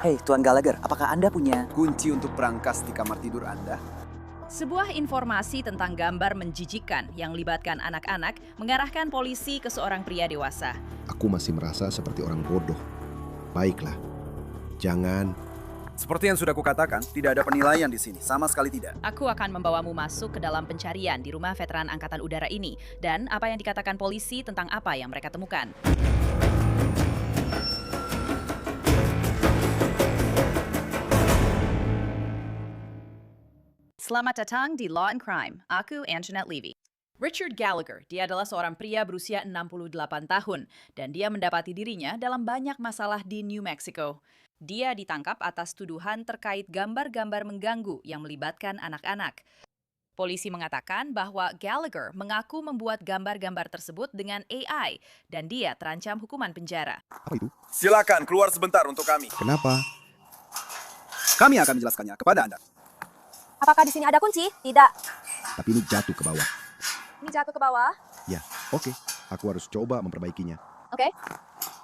Hei, Tuan Gallagher, apakah Anda punya... Kunci untuk berangkas di kamar tidur Anda? Sebuah informasi tentang gambar menjijikkan yang melibatkan anak-anak mengarahkan polisi ke seorang pria dewasa. Aku masih merasa seperti orang bodoh. Baiklah, jangan. Seperti yang sudah kukatakan, tidak ada penilaian di sini, sama sekali tidak. Aku akan membawamu masuk ke dalam pencarian di rumah veteran Angkatan Udara ini dan apa yang dikatakan polisi tentang apa yang mereka temukan. Selamat datang di Law and Crime. Aku Anjanette Levy. Richard Gallagher, dia adalah seorang pria berusia 68 tahun dan dia mendapati dirinya dalam banyak masalah di New Mexico. Dia ditangkap atas tuduhan terkait gambar-gambar mengganggu yang melibatkan anak-anak. Polisi mengatakan bahwa Gallagher mengaku membuat gambar-gambar tersebut dengan AI dan dia terancam hukuman penjara. Apa itu? Silakan keluar sebentar untuk kami. Kenapa? Kami akan menjelaskannya kepada Anda. Apakah di sini ada kunci? Tidak. Tapi ini jatuh ke bawah. Ini jatuh ke bawah. Ya, oke. Aku harus coba memperbaikinya. Oke.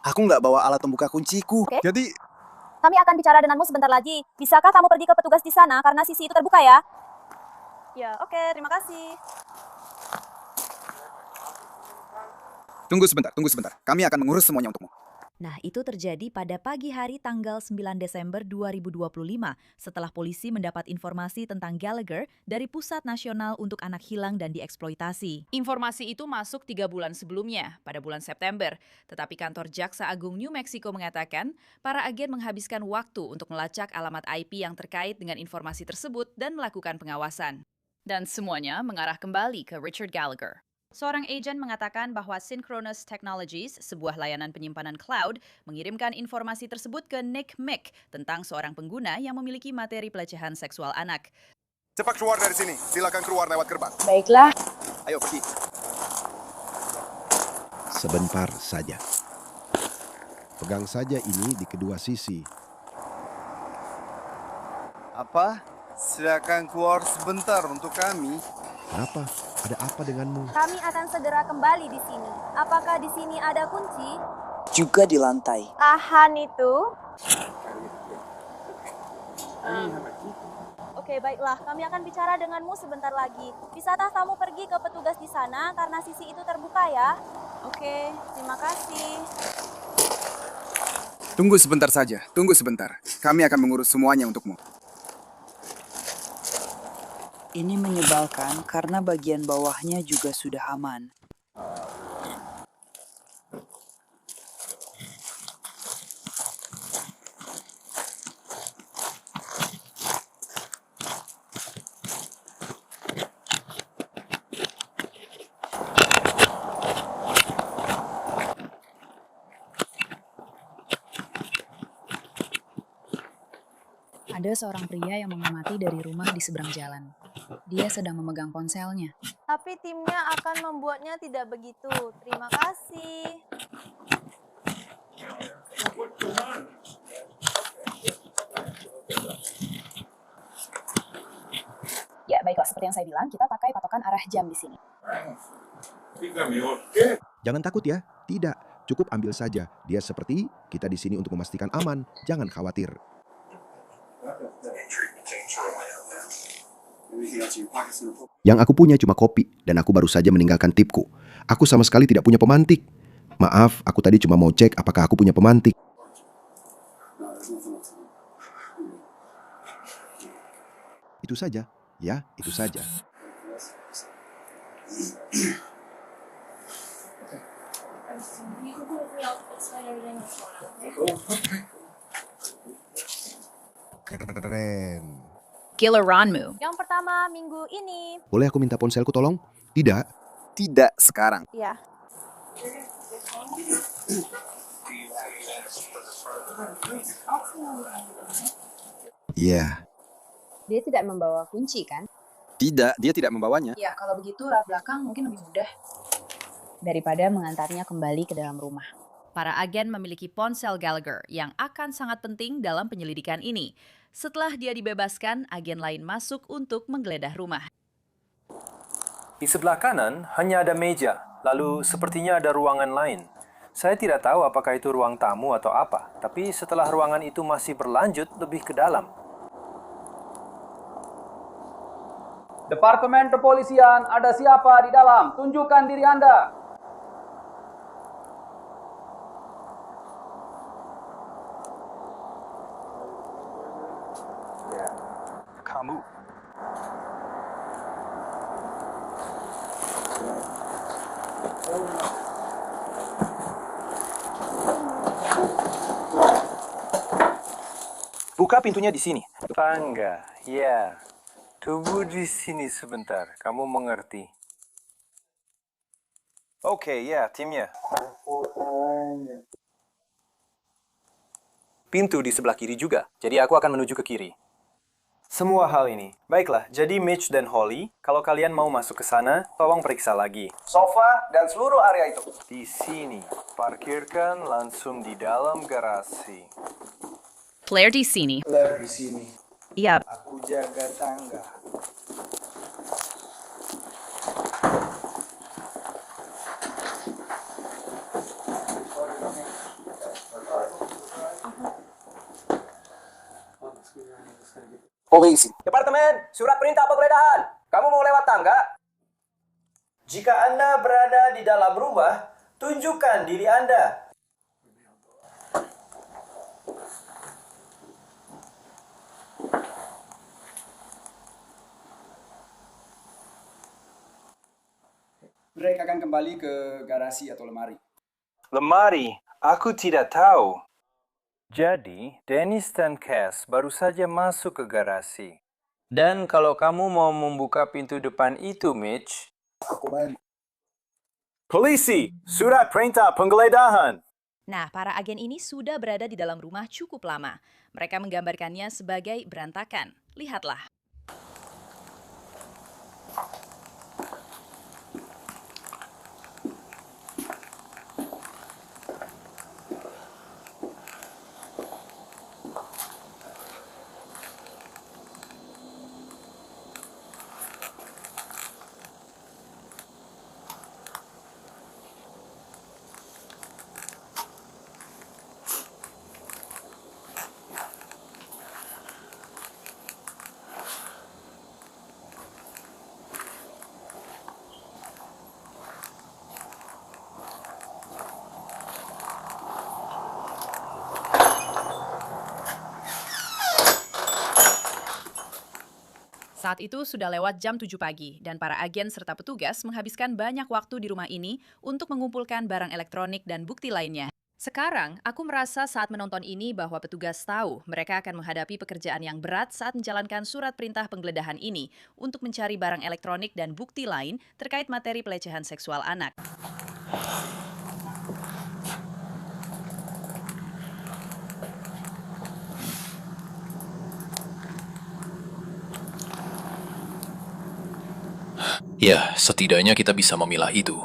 Aku nggak bawa alat pembuka kunciku. Oke. Jadi, Kami akan bicara denganmu sebentar lagi. Bisakah kamu pergi ke petugas di sana karena sisi itu terbuka ya? Ya, oke. Terima kasih. tunggu sebentar. Kami akan mengurus semuanya untukmu. Nah, itu terjadi pada pagi hari tanggal 9 Desember 2025 setelah polisi mendapat informasi tentang Gallagher dari Pusat Nasional untuk Anak Hilang dan Dieksploitasi. Informasi itu masuk 3 bulan sebelumnya, pada bulan September. Tetapi kantor Jaksa Agung New Mexico mengatakan, para agen menghabiskan waktu untuk melacak alamat IP yang terkait dengan informasi tersebut dan melakukan pengawasan. Dan semuanya mengarah kembali ke Richard Gallagher. Seorang agen mengatakan bahwa Synchronous Technologies, sebuah layanan penyimpanan cloud, mengirimkan informasi tersebut ke Nick Mick tentang seorang pengguna yang memiliki materi pelecehan seksual anak. Cepat keluar dari sini. Silakan keluar lewat gerbang. Baiklah. Ayo pergi. Sebentar saja. Pegang saja ini di kedua sisi. Apa? Silakan keluar sebentar untuk kami. Kenapa? Ada apa denganmu? Kami akan segera kembali di sini. Apakah di sini ada kunci? Juga di lantai. Tahan itu. Oke, baiklah. Kami akan bicara denganmu sebentar lagi. Bisakah kamu pergi ke petugas di sana karena sisi itu terbuka ya? Oke, terima kasih. Tunggu sebentar saja. Kami akan mengurus semuanya untukmu. Ini menyebalkan karena bagian bawahnya juga sudah aman. Ada seorang pria yang mengamati dari rumah di seberang jalan. Dia sedang memegang ponselnya. Tapi timnya akan membuatnya tidak begitu. Terima kasih. Ya, baiklah, seperti yang saya bilang, kita pakai patokan arah jam di sini. Jangan takut ya. Tidak, cukup ambil saja. Dia seperti kita di sini untuk memastikan aman. Jangan khawatir. Yang aku punya cuma kopi, dan aku baru saja meninggalkan tipku. Aku sama sekali tidak punya pemantik. Maaf, aku tadi cuma mau cek apakah aku punya pemantik. Itu saja, ya, itu saja. Keren. Gilleranmu. Yang pertama minggu ini. Boleh aku minta ponselku tolong? Tidak. Tidak sekarang. Ya. Iya. Dia tidak membawa kunci, kan? Tidak, dia tidak membawanya. Ya, kalau begitu rak belakang mungkin lebih mudah daripada mengantarnya kembali ke dalam rumah. Para agen memiliki ponsel Gallagher yang akan sangat penting dalam penyelidikan ini. Setelah dia dibebaskan, agen lain masuk untuk menggeledah rumah. Di sebelah kanan hanya ada meja, lalu sepertinya ada ruangan lain. Saya tidak tahu apakah itu ruang tamu atau apa, tapi setelah ruangan itu masih berlanjut lebih ke dalam. Departemen Kepolisian, ada siapa di dalam? Tunjukkan diri Anda. Kamu. Buka pintunya di sini. Tangga, ya. Tunggu di sini sebentar, kamu mengerti. Oke, ya, timnya. Pintu di sebelah kiri juga, jadi aku akan menuju ke kiri. Semua hal ini. Baiklah, jadi Mitch dan Holly, kalau kalian mau masuk ke sana, tolong periksa lagi. Sofa dan seluruh area itu. Di sini, parkirkan langsung di dalam garasi. Claire di sini. Claire di sini. Iya, Aku jaga tangga. Polisi. Departemen, surat perintah penggeledahan. Kamu mau lewat tangga? Jika Anda berada di dalam rumah, tunjukkan diri Anda. Mereka akan kembali ke garasi atau lemari. Lemari, aku tidak tahu. Jadi, Dennis dan Cass baru saja masuk ke garasi. Dan kalau kamu mau membuka pintu depan itu, Mitch. Polisi, surat perintah penggeledahan. Nah, para agen ini sudah berada di dalam rumah cukup lama. Mereka menggambarkannya sebagai berantakan. Lihatlah. Saat itu sudah lewat jam 7 pagi dan para agen serta petugas menghabiskan banyak waktu di rumah ini untuk mengumpulkan barang elektronik dan bukti lainnya. Sekarang, aku merasa saat menonton ini bahwa petugas tahu mereka akan menghadapi pekerjaan yang berat saat menjalankan surat perintah penggeledahan ini untuk mencari barang elektronik dan bukti lain terkait materi pelecehan seksual anak. Ya, setidaknya kita bisa memilah itu.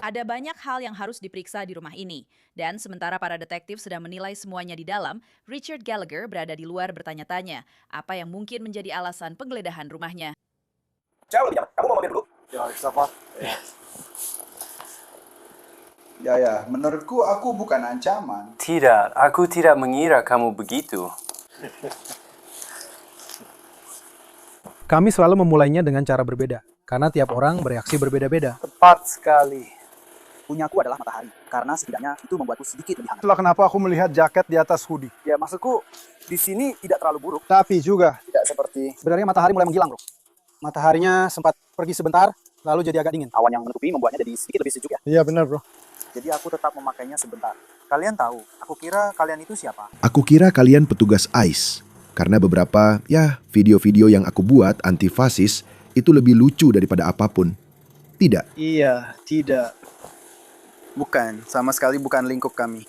Ada banyak hal yang harus diperiksa di rumah ini. Dan sementara para detektif sedang menilai semuanya di dalam, Richard Gallagher berada di luar bertanya-tanya apa yang mungkin menjadi alasan penggeledahan rumahnya. Jauh lebih kamu mau mobil dulu? Ya, menurutku aku bukan ancaman. Tidak, aku tidak mengira kamu begitu. Kami selalu memulainya dengan cara berbeda, karena tiap orang bereaksi berbeda-beda. Tepat sekali. Punyaku adalah matahari, karena setidaknya itu membuatku sedikit lebih hangat. Itulah kenapa aku melihat jaket di atas hoodie. Ya, maksudku, di sini tidak terlalu buruk. Tapi juga, Tidak seperti sebenarnya matahari mulai menghilang, bro. Mataharinya sempat pergi sebentar, lalu jadi agak dingin. awan yang menutupi membuatnya jadi sedikit lebih sejuk ya. Iya benar, bro. Jadi aku tetap memakainya sebentar. Kalian tahu, aku kira kalian itu siapa? Aku kira kalian petugas ICE. Karena beberapa, video-video yang aku buat anti-fasis itu lebih lucu daripada apapun. Tidak. Iya, tidak. Bukan, sama sekali bukan lingkup kami.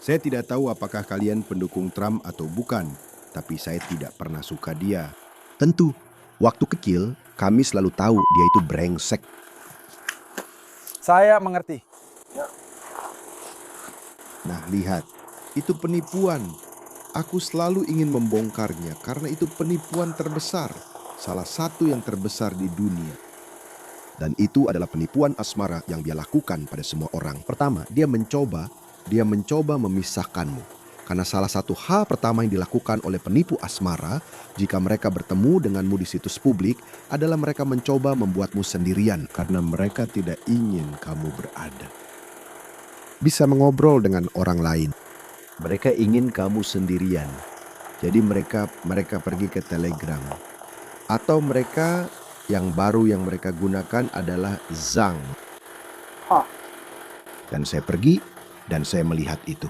Saya tidak tahu apakah kalian pendukung Trump atau bukan, tapi saya tidak pernah suka dia. Tentu, waktu kecil kami selalu tahu dia itu brengsek. Saya mengerti. Nah, lihat, itu penipuan. Aku selalu ingin membongkarnya karena itu penipuan terbesar, salah satu yang terbesar di dunia. Dan itu adalah penipuan asmara yang dia lakukan pada semua orang. Pertama, dia mencoba memisahkanmu. Karena salah satu hal pertama yang dilakukan oleh penipu asmara jika mereka bertemu denganmu di situs publik adalah mereka mencoba membuatmu sendirian karena mereka tidak ingin kamu berada. Bisa mengobrol dengan orang lain. Mereka ingin kamu sendirian. Jadi mereka pergi ke Telegram. Atau mereka yang baru yang mereka gunakan adalah Zang. Dan saya pergi dan saya melihat itu.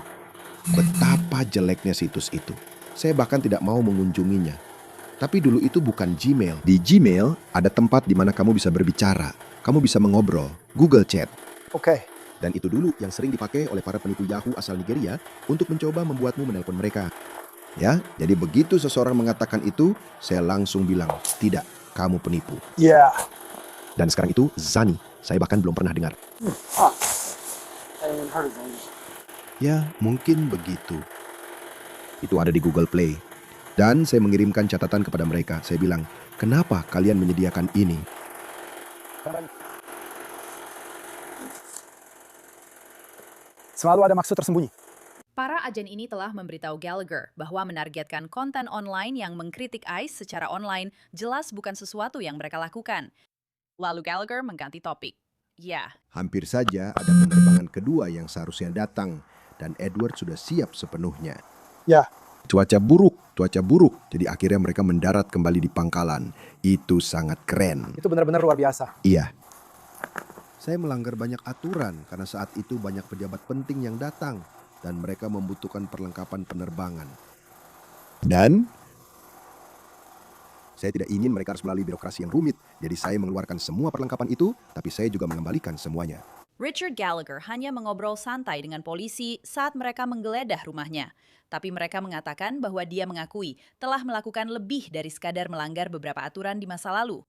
Betapa jeleknya situs itu. Saya bahkan tidak mau mengunjunginya. Tapi dulu itu bukan Gmail. Di Gmail ada tempat di mana kamu bisa berbicara. Kamu bisa mengobrol. Google Chat. Oke. Dan itu dulu yang sering dipakai oleh para penipu Yahoo asal Nigeria untuk mencoba membuatmu menelpon mereka. Ya, jadi begitu seseorang mengatakan itu, saya langsung bilang, tidak, kamu penipu. Ya. Dan sekarang itu Zani. Saya bahkan belum pernah dengar. Ya, mungkin begitu. Itu ada di Google Play. Dan saya mengirimkan catatan kepada mereka. Saya bilang, kenapa kalian menyediakan ini? Selalu ada maksud tersembunyi. Para agen ini telah memberitahu Gallagher bahwa menargetkan konten online yang mengkritik ICE secara online jelas bukan sesuatu yang mereka lakukan. Lalu Gallagher mengganti topik. Ya. Hampir saja ada penerbangan kedua yang seharusnya datang. Dan Edward sudah siap sepenuhnya. Ya. Cuaca buruk. Jadi akhirnya mereka mendarat kembali di pangkalan. Itu sangat keren. Itu benar-benar luar biasa. Iya. Saya melanggar banyak aturan karena saat itu banyak pejabat penting yang datang dan mereka membutuhkan perlengkapan penerbangan. Dan saya tidak ingin mereka harus melalui birokrasi yang rumit, jadi saya mengeluarkan semua perlengkapan itu, tapi saya juga mengembalikan semuanya. Richard Gallagher hanya mengobrol santai dengan polisi saat mereka menggeledah rumahnya. Tapi mereka mengatakan bahwa dia mengakui telah melakukan lebih dari sekadar melanggar beberapa aturan di masa lalu.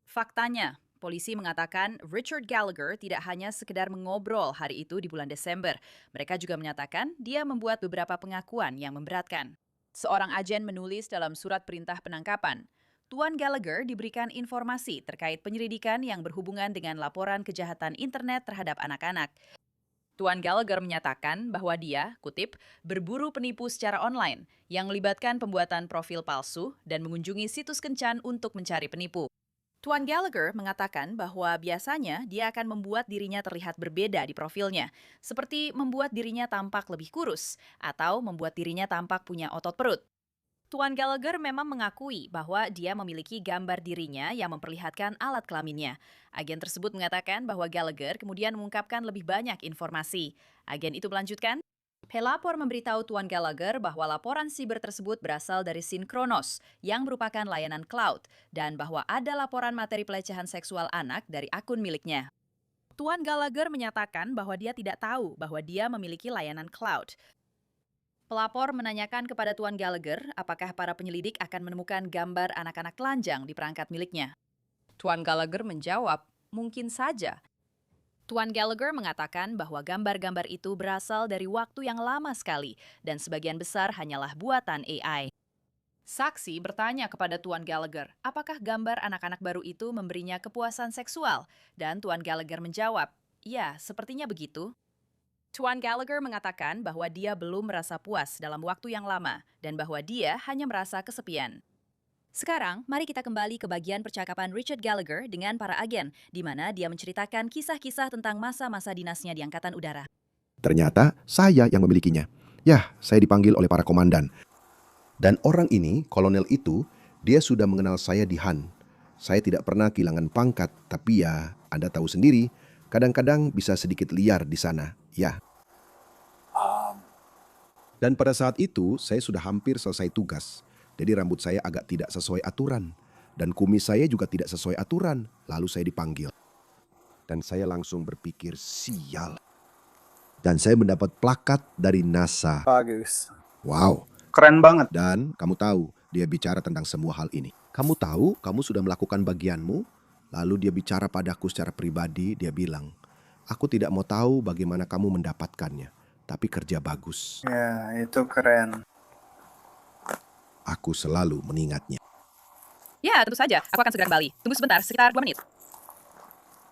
Faktanya, polisi mengatakan Richard Gallagher tidak hanya sekedar mengobrol hari itu di bulan Desember. Mereka juga menyatakan dia membuat beberapa pengakuan yang memberatkan. Seorang agen menulis dalam surat perintah penangkapan, Tuan Gallagher diberikan informasi terkait penyelidikan yang berhubungan dengan laporan kejahatan internet terhadap anak-anak. Tuan Gallagher menyatakan bahwa dia, kutip, berburu penipu secara online yang melibatkan pembuatan profil palsu dan mengunjungi situs kencan untuk mencari penipu. Tuan Gallagher mengatakan bahwa biasanya dia akan membuat dirinya terlihat berbeda di profilnya, seperti membuat dirinya tampak lebih kurus atau membuat dirinya tampak punya otot perut. Tuan Gallagher memang mengakui bahwa dia memiliki gambar dirinya yang memperlihatkan alat kelaminnya. Agen tersebut mengatakan bahwa Gallagher kemudian mengungkapkan lebih banyak informasi. Agen itu melanjutkan, pelapor memberitahu Tuan Gallagher bahwa laporan siber tersebut berasal dari Synchronos, yang merupakan layanan cloud, dan bahwa ada laporan materi pelecehan seksual anak dari akun miliknya. Tuan Gallagher menyatakan bahwa dia tidak tahu bahwa dia memiliki layanan cloud. Pelapor menanyakan kepada Tuan Gallagher apakah para penyelidik akan menemukan gambar anak-anak telanjang di perangkat miliknya. Tuan Gallagher menjawab, mungkin saja. Tuan Gallagher mengatakan bahwa gambar-gambar itu berasal dari waktu yang lama sekali dan sebagian besar hanyalah buatan AI. Saksi bertanya kepada Tuan Gallagher, apakah gambar anak-anak baru itu memberinya kepuasan seksual? Dan Tuan Gallagher menjawab, ya, sepertinya begitu. Tuan Gallagher mengatakan bahwa dia belum merasa puas dalam waktu yang lama dan bahwa dia hanya merasa kesepian. Sekarang, mari kita kembali ke bagian percakapan Richard Gallagher dengan para agen, di mana dia menceritakan kisah-kisah tentang masa-masa dinasnya di Angkatan Udara. Ternyata saya yang memilikinya. Ya, saya dipanggil oleh para komandan. Dan orang ini, kolonel itu, dia sudah mengenal saya di Han. Saya tidak pernah kehilangan pangkat, tapi ya, Anda tahu sendiri, kadang-kadang bisa sedikit liar di sana, ya. Dan pada saat itu, saya sudah hampir selesai tugas. Jadi rambut saya agak tidak sesuai aturan. Dan kumis saya juga tidak sesuai aturan. Lalu saya dipanggil. Dan saya langsung berpikir, sial. Dan saya mendapat plakat dari NASA. Bagus. Wow. Keren banget. Dan kamu tahu, dia bicara tentang semua hal ini. Kamu tahu, kamu sudah melakukan bagianmu. Lalu dia bicara padaku secara pribadi, dia bilang, aku tidak mau tahu bagaimana kamu mendapatkannya, tapi kerja bagus. Ya, itu keren. Aku selalu mengingatnya. Ya, tentu saja. Aku akan segera kembali. Tunggu sebentar, sekitar 2 menit.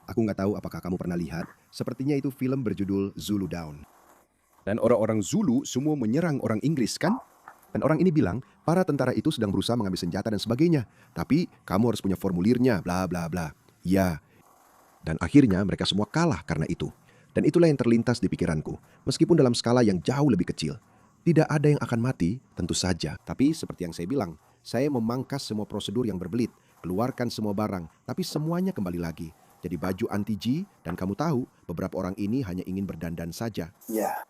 Aku nggak tahu apakah kamu pernah lihat, sepertinya itu film berjudul Zulu Down. Dan orang-orang Zulu semua menyerang orang Inggris, kan? Dan orang ini bilang, para tentara itu sedang berusaha mengambil senjata dan sebagainya. Tapi kamu harus punya formulirnya, bla bla bla. Ya. Dan akhirnya mereka semua kalah karena itu. Dan itulah yang terlintas di pikiranku. Meskipun dalam skala yang jauh lebih kecil. Tidak ada yang akan mati, tentu saja. Tapi seperti yang saya bilang, saya memangkas semua prosedur yang berbelit. Keluarkan semua barang, tapi semuanya kembali lagi. Jadi baju anti-G, dan kamu tahu, beberapa orang ini hanya ingin berdandan saja. Ya.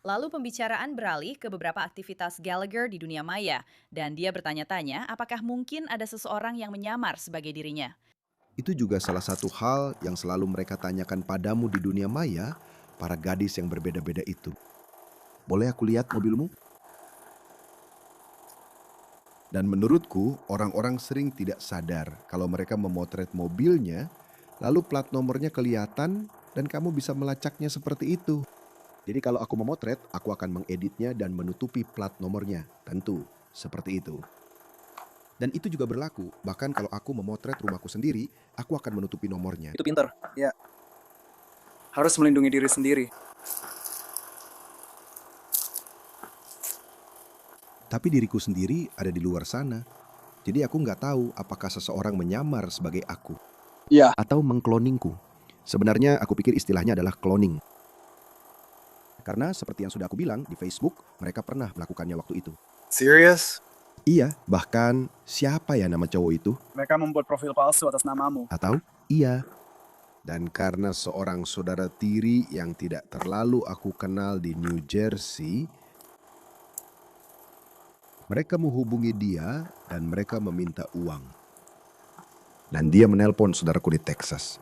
Lalu pembicaraan beralih ke beberapa aktivitas Gallagher di dunia maya, dan dia bertanya-tanya apakah mungkin ada seseorang yang menyamar sebagai dirinya. Itu juga salah satu hal yang selalu mereka tanyakan padamu di dunia maya, para gadis yang berbeda-beda itu. Boleh aku lihat mobilmu? Dan menurutku, orang-orang sering tidak sadar kalau mereka memotret mobilnya, lalu plat nomornya kelihatan dan kamu bisa melacaknya seperti itu. Jadi kalau aku memotret, aku akan mengeditnya dan menutupi plat nomornya. Tentu, seperti itu. Dan itu juga berlaku, bahkan kalau aku memotret rumahku sendiri, aku akan menutupi nomornya. Itu pintar. Ya. Harus melindungi diri sendiri. Tapi diriku sendiri ada di luar sana. Jadi aku nggak tahu apakah seseorang menyamar sebagai aku. Ya. Atau mengkloningku. Sebenarnya aku pikir istilahnya adalah cloning. Karena seperti yang sudah aku bilang, di Facebook mereka pernah melakukannya waktu itu. Serius? Iya, bahkan siapa ya nama cowok itu? Mereka membuat profil palsu atas namamu. Atau iya. Dan karena seorang saudara tiri yang tidak terlalu aku kenal di New Jersey, mereka menghubungi dia dan mereka meminta uang. Dan dia menelpon saudaraku di Texas.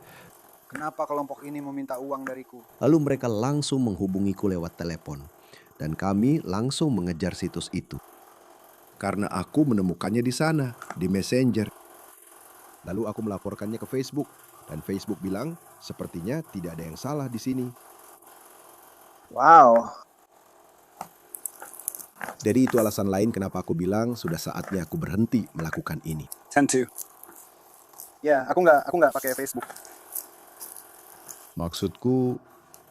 Kenapa kelompok ini meminta uang dariku? Lalu mereka langsung menghubungiku lewat telepon. Dan kami langsung mengejar situs itu. Karena aku menemukannya di sana, di Messenger. Lalu aku melaporkannya ke Facebook. Dan Facebook bilang, sepertinya tidak ada yang salah di sini. Wow. Jadi itu alasan lain kenapa aku bilang sudah saatnya aku berhenti melakukan ini. Tentu. Ya, aku nggak pakai Facebook. Maksudku,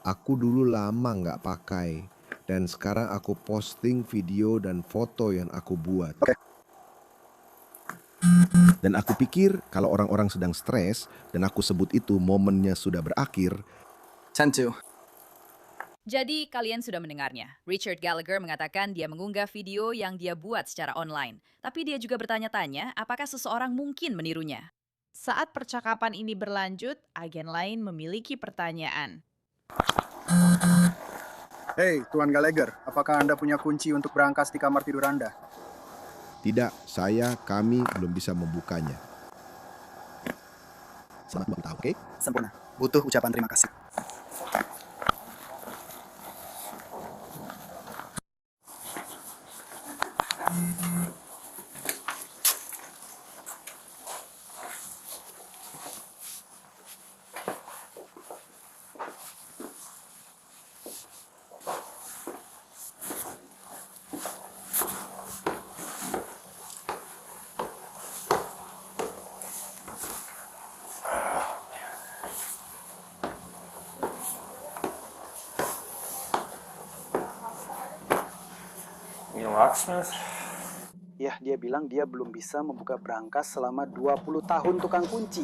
aku dulu lama nggak pakai. Dan sekarang aku posting video dan foto yang aku buat. Okay. Dan aku pikir kalau orang-orang sedang stres dan aku sebut itu momennya sudah berakhir. Tentu. Jadi kalian sudah mendengarnya. Richard Gallagher mengatakan dia mengunggah video yang dia buat secara online. Tapi dia juga bertanya-tanya apakah seseorang mungkin menirunya. Saat percakapan ini berlanjut, agen lain memiliki pertanyaan. Hei, Tuan Gallagher, apakah Anda punya kunci untuk berangkas di kamar tidur Anda? Tidak, kami belum bisa membukanya. Selamat ulang tahun, oke? Sempurna. Butuh ucapan terima kasih. Locksmith? Ya, dia bilang dia belum bisa membuka berangkas selama 20 tahun tukang kunci.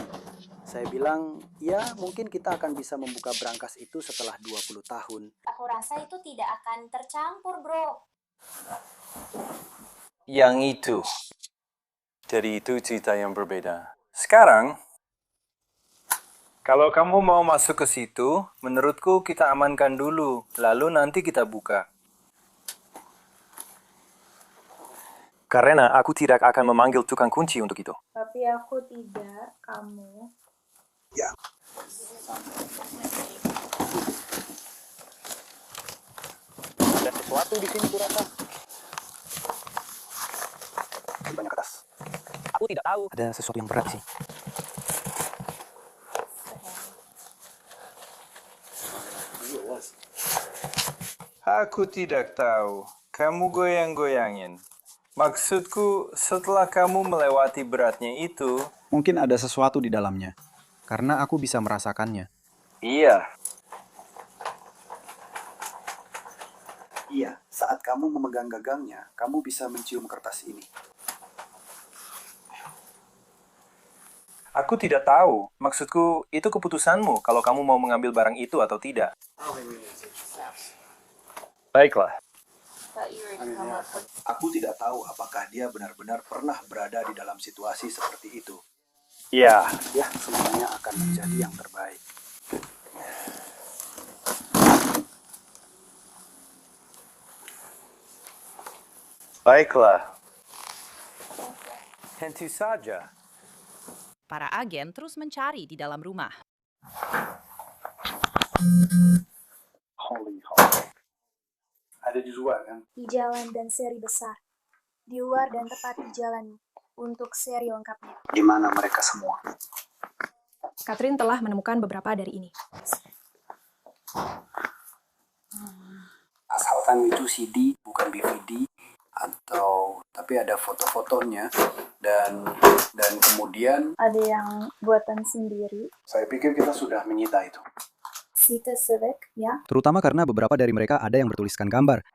Saya bilang, ya mungkin kita akan bisa membuka berangkas itu setelah 20 tahun. Aku rasa itu tidak akan tercampur, bro. Yang itu. Jadi itu cerita yang berbeda. Sekarang, kalau kamu mau masuk ke situ, menurutku kita amankan dulu, lalu nanti kita buka. Karena aku tidak akan memanggil tukang kunci untuk itu. Tapi aku tidak, kamu. Ya. sesuatu di sini kurasa. Banyak kertas. Aku tidak tahu. Ada sesuatu yang berat sih. Aku tidak tahu. Kamu goyang-goyangin. Maksudku, setelah kamu melewati beratnya itu... Mungkin ada sesuatu di dalamnya. Karena aku bisa merasakannya. Iya. Iya, saat kamu memegang gagangnya, kamu bisa mencium kertas ini. Aku tidak tahu. Maksudku, itu keputusanmu kalau kamu mau mengambil barang itu atau tidak. Baiklah. Aku tidak tahu apakah dia benar-benar pernah berada di dalam situasi seperti itu. Iya. Ya, semuanya akan menjadi yang terbaik. Baiklah. Tentu saja. Para agen terus mencari di dalam rumah. Holy. Ada di luar kan? Di jalan dan seri besar. Di luar dan tepat di jalan. Untuk seri lengkapnya. Di mana mereka semua? Catherine telah menemukan beberapa dari ini. Asalkan itu CD, bukan DVD, tapi ada foto-fotonya dan kemudian Ada yang buatan sendiri. saya pikir kita sudah menyita itu. Sita Select, ya. Terutama karena beberapa dari mereka ada yang bertuliskan gambar.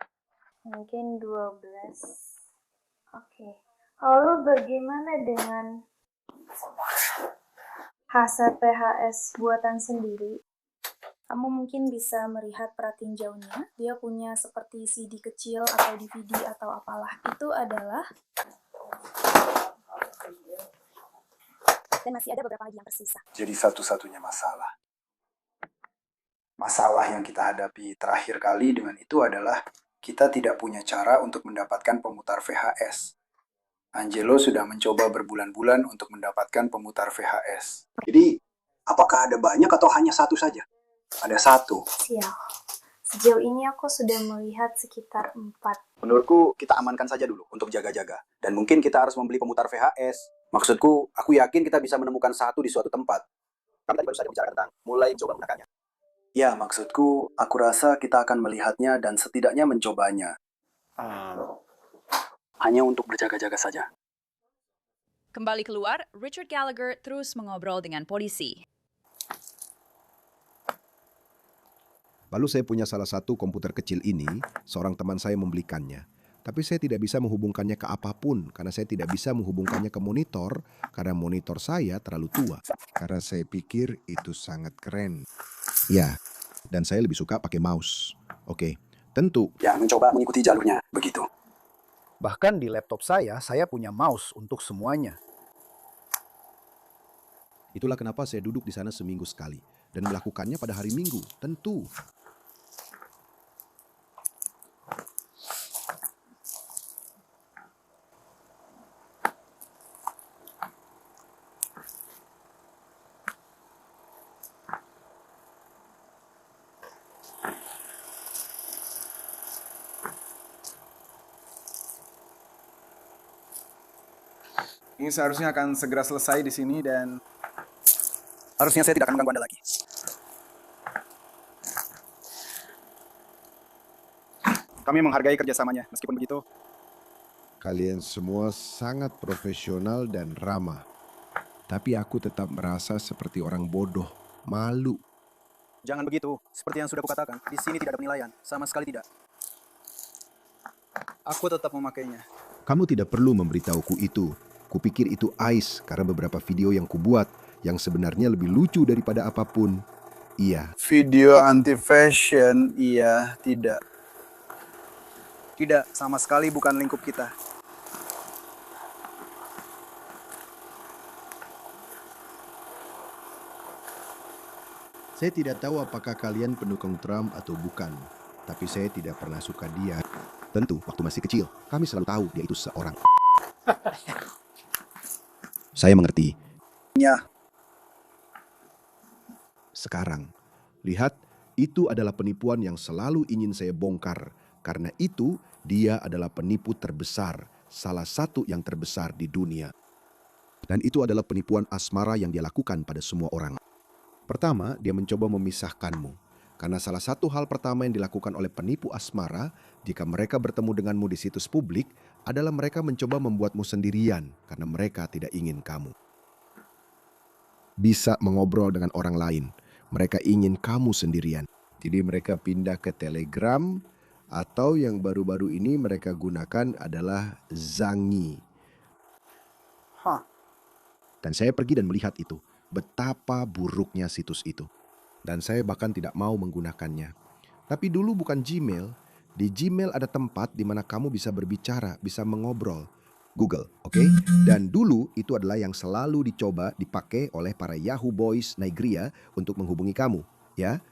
Mungkin 12. Oke. Lalu bagaimana dengan HCPHS buatan sendiri? Kamu mungkin bisa melihat perhatiin jauhnya. Dia punya seperti CD kecil atau DVD atau apalah. Itu adalah... Dan masih ada beberapa lagi yang tersisa. Jadi satu-satunya masalah. Masalah yang kita hadapi terakhir kali dengan itu adalah kita tidak punya cara untuk mendapatkan pemutar VHS. Angelo sudah mencoba berbulan-bulan untuk mendapatkan pemutar VHS. Jadi, apakah ada banyak atau hanya satu saja? Ada satu. Sial. Sejauh ini aku sudah melihat sekitar 4. Menurutku, kita amankan saja dulu untuk jaga-jaga. Dan mungkin kita harus membeli pemutar VHS. Maksudku, aku yakin kita bisa menemukan satu di suatu tempat. Kami tadi baru saja bicara tentang mulai coba menggunakannya. Ya, maksudku, aku rasa kita akan melihatnya dan setidaknya mencobanya. Hanya untuk berjaga-jaga saja. Kembali keluar, Richard Gallagher terus mengobrol dengan polisi. Lalu saya punya salah satu komputer kecil ini, seorang teman saya membelikannya. Tapi saya tidak bisa menghubungkannya ke apapun, karena saya tidak bisa menghubungkannya ke monitor, karena monitor saya terlalu tua. Karena saya pikir itu sangat keren. Ya, dan saya lebih suka pakai mouse. Oke, tentu. Ya, mencoba mengikuti jalurnya, begitu. Bahkan di laptop saya punya mouse untuk semuanya. Itulah kenapa saya duduk di sana seminggu sekali. Dan melakukannya pada hari Minggu, tentu. Ini seharusnya akan segera selesai di sini dan harusnya saya tidak akan mengganggu Anda lagi. Kami menghargai kerjasamanya. Meskipun begitu, Kalian semua sangat profesional dan ramah. Tapi aku tetap merasa seperti orang bodoh, malu. Jangan begitu. Seperti yang sudah kukatakan, di sini tidak ada penilaian. Sama sekali tidak. aku tetap memakainya. Kamu tidak perlu memberitahuku itu. Kupikir itu ais karena beberapa video yang kubuat yang sebenarnya lebih lucu daripada apapun. Iya. Video anti-fashion, iya, tidak. Tidak, sama sekali bukan lingkup kita. Saya tidak tahu apakah kalian pendukung Trump atau bukan, tapi saya tidak pernah suka dia. Tentu, waktu masih kecil, kami selalu tahu dia itu seorang. Saya mengerti. Ya. Sekarang, lihat, itu adalah penipuan yang selalu ingin saya bongkar, Karena itu, dia adalah penipu terbesar, salah satu yang terbesar di dunia. Dan itu adalah penipuan asmara yang dia lakukan pada semua orang. Pertama, dia mencoba memisahkanmu. Karena salah satu hal pertama yang dilakukan oleh penipu asmara jika mereka bertemu denganmu di situs publik adalah mereka mencoba membuatmu sendirian karena mereka tidak ingin kamu bisa mengobrol dengan orang lain. Mereka ingin kamu sendirian. Jadi mereka pindah ke Telegram atau yang baru-baru ini mereka gunakan adalah Zangi. Dan saya pergi dan melihat itu. Betapa buruknya situs itu. Dan saya bahkan tidak mau menggunakannya. Tapi dulu bukan Gmail. Di Gmail ada tempat di mana kamu bisa berbicara, bisa mengobrol. Google, oke? Dan dulu itu adalah yang selalu dicoba dipakai oleh para Yahoo Boys Nigeria untuk menghubungi kamu, ya?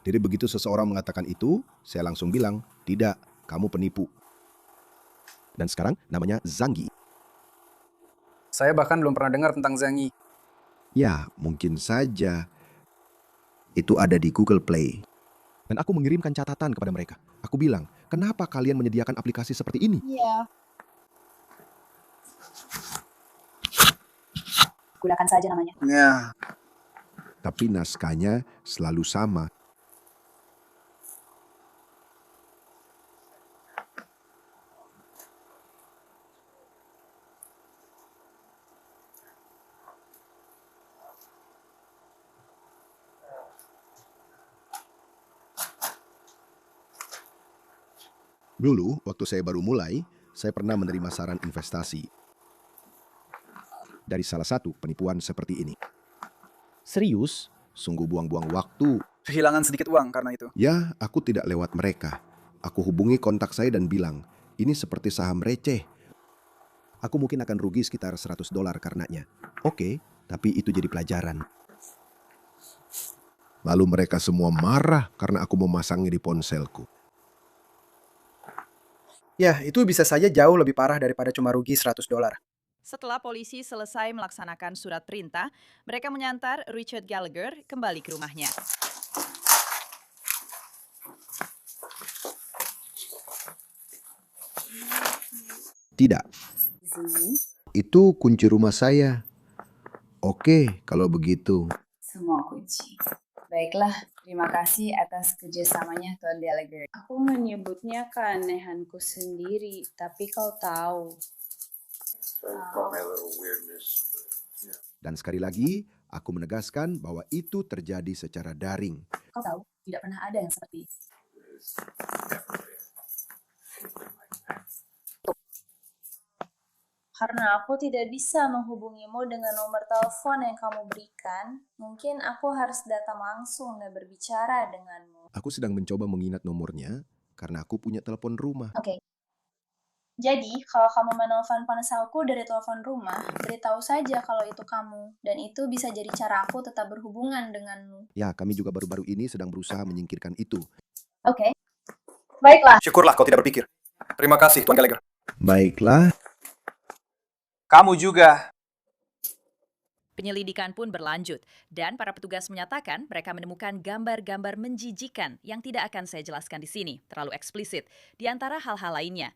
Jadi begitu seseorang mengatakan itu, saya langsung bilang, tidak, kamu penipu. Dan sekarang namanya Zangi. Saya bahkan belum pernah dengar tentang Zangi. Ya, mungkin saja. Itu ada di Google Play. Dan aku mengirimkan catatan kepada mereka. Aku bilang, kenapa kalian menyediakan aplikasi seperti ini? Iya. Gunakan saja namanya. Ya. Tapi naskahnya selalu sama. Dulu, waktu saya baru mulai, saya pernah menerima saran investasi dari salah satu penipuan seperti ini. Serius, sungguh buang-buang waktu. Kehilangan sedikit uang karena itu. Ya, aku tidak lewat mereka. Aku hubungi kontak saya dan bilang, ini seperti saham receh. Aku mungkin akan rugi sekitar $100 karenanya. Oke, tapi itu jadi pelajaran. Lalu mereka semua marah karena aku memasangnya di ponselku. Ya, itu bisa saja jauh lebih parah daripada cuma rugi $100. Setelah polisi selesai melaksanakan surat perintah, mereka menyantar Richard Gallagher kembali ke rumahnya. Tidak. Itu kunci rumah saya. Oke, kalau begitu. Semua kunci. Baiklah, terima kasih atas kerjasamanya Tuan Gallagher. Aku menyebutnya keanehanku sendiri, tapi kau tahu. Dan sekali lagi, aku menegaskan bahwa itu terjadi secara daring. Kau tahu, tidak pernah ada yang seperti itu. Karena aku tidak bisa menghubungimu dengan nomor telepon yang kamu berikan, mungkin aku harus datang langsung dan berbicara denganmu. Aku sedang mencoba mengingat nomornya karena aku punya telepon rumah. Oke. Jadi, kalau kamu menelpon ponselku dari telepon rumah, beritahu saja kalau itu kamu. Dan itu bisa jadi cara aku tetap berhubungan denganmu. Ya, kami juga baru-baru ini sedang berusaha menyingkirkan itu. Oke. Baiklah. Syukurlah kau tidak berpikir. Terima kasih, Tuan Gallagher. Baiklah. Kamu juga. Penyelidikan pun berlanjut, dan para petugas menyatakan mereka menemukan gambar-gambar menjijikan yang tidak akan saya jelaskan di sini, terlalu eksplisit, di antara hal-hal lainnya.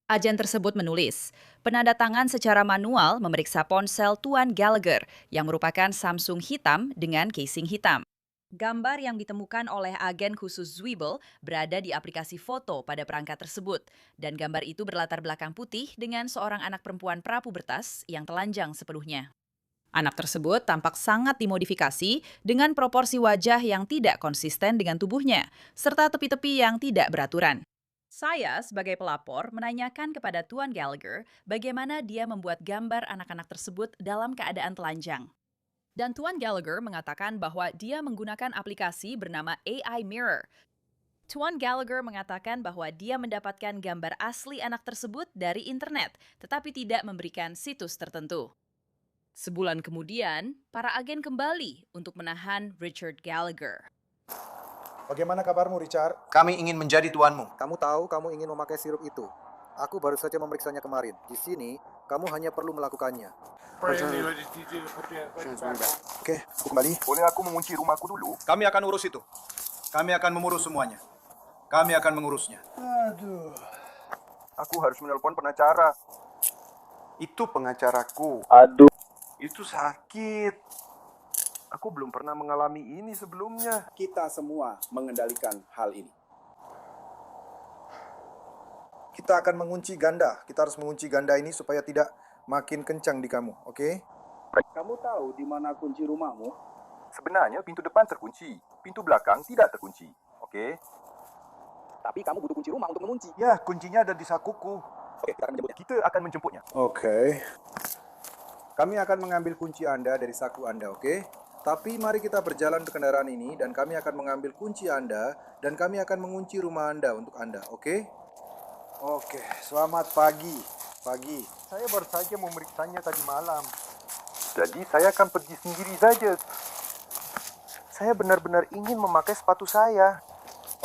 Agen tersebut menulis, penandatangan secara manual memeriksa ponsel Tuan Gallagher yang merupakan Samsung hitam dengan casing hitam. Gambar yang ditemukan oleh agen khusus Zweibel berada di aplikasi foto pada perangkat tersebut, dan gambar itu berlatar belakang putih dengan seorang anak perempuan prapubertas yang telanjang sepenuhnya. Anak tersebut tampak sangat dimodifikasi dengan proporsi wajah yang tidak konsisten dengan tubuhnya, serta tepi-tepi yang tidak beraturan. Saya sebagai pelapor menanyakan kepada Tuan Gallagher bagaimana dia membuat gambar anak-anak tersebut dalam keadaan telanjang. Dan Tuan Gallagher mengatakan bahwa dia menggunakan aplikasi bernama AI Mirror. Tuan Gallagher mengatakan bahwa dia mendapatkan gambar asli anak tersebut dari internet, tetapi tidak memberikan situs tertentu. Sebulan kemudian, para agen kembali untuk menahan Richard Gallagher. Bagaimana kabarmu, Richard? Kami ingin menjadi tuanmu. Kamu tahu kamu ingin memakai sirup itu. Aku baru saja memeriksanya kemarin. Di sini, kamu hanya perlu melakukannya. Oke, aku kembali. Boleh aku mengunci rumahku dulu? Kami akan urus itu. Kami akan mengurus semuanya. Kami akan mengurusnya. Aduh, aku harus menelpon pengacara. Itu pengacaraku. Aduh. Itu sakit. Aku belum pernah mengalami ini sebelumnya. Kita semua mengendalikan hal ini. Kita akan mengunci ganda. Kita harus mengunci ganda ini supaya tidak makin kencang di kamu, oke? Kamu tahu di mana kunci rumahmu? Sebenarnya pintu depan terkunci. Pintu belakang tidak terkunci, oke? Tapi kamu butuh kunci rumah untuk mengunci. Ya, kuncinya ada di sakuku. Oke, kita akan menjemputnya. Kita akan menjemputnya. Oke. Kami akan mengambil kunci Anda dari saku Anda, oke? Tapi mari kita berjalan ke kendaraan ini dan kami akan mengambil kunci Anda dan kami akan mengunci rumah Anda untuk Anda, oke? Oke, selamat pagi. Pagi. Saya baru saja memeriksanya tadi malam. Jadi saya akan pergi sendiri saja. Saya benar-benar ingin memakai sepatu saya.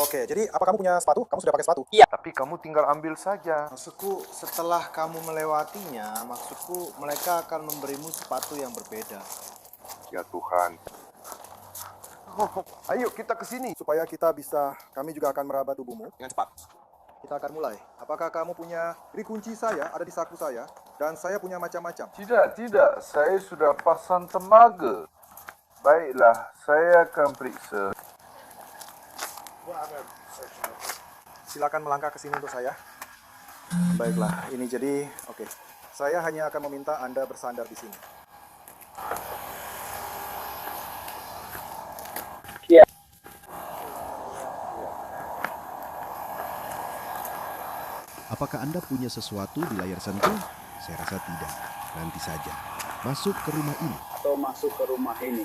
Oke, jadi apa kamu punya sepatu? Kamu sudah pakai sepatu? Iya. Tapi kamu tinggal ambil saja. Maksudku, setelah kamu melewatinya, maksudku mereka akan memberimu sepatu yang berbeda. Ya Tuhan. Ayo kita ke sini. Supaya kita bisa, kami juga akan meraba tubuhmu dengan cepat. Kita akan mulai. Apakah kamu punya kunci saya ada di saku saya dan saya punya macam-macam? Tidak. Saya sudah pasang temaga. Baiklah, saya akan periksa. Silakan melangkah ke sini untuk saya. Baiklah, ini jadi, oke. Saya hanya akan meminta Anda bersandar di sini. Apakah Anda punya sesuatu di layar sentuh? Saya rasa tidak. Nanti saja. Masuk ke rumah ini. Atau masuk ke rumah ini.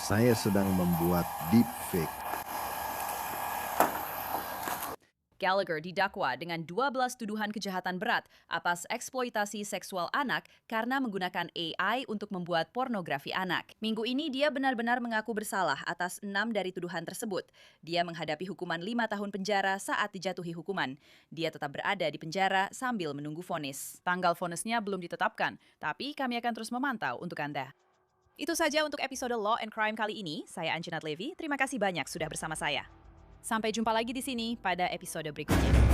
Saya sedang membuat deepfake. Gallagher didakwa dengan 12 tuduhan kejahatan berat atas eksploitasi seksual anak karena menggunakan AI untuk membuat pornografi anak. Minggu ini dia benar-benar mengaku bersalah atas 6 dari tuduhan tersebut. Dia menghadapi hukuman 5 tahun penjara saat dijatuhi hukuman. Dia tetap berada di penjara sambil menunggu vonis. Tanggal vonisnya belum ditetapkan, tapi kami akan terus memantau untuk Anda. Itu saja untuk episode Law and Crime kali ini. Saya Anjinat Levi, terima kasih banyak sudah bersama saya. Sampai jumpa lagi di sini pada episode berikutnya.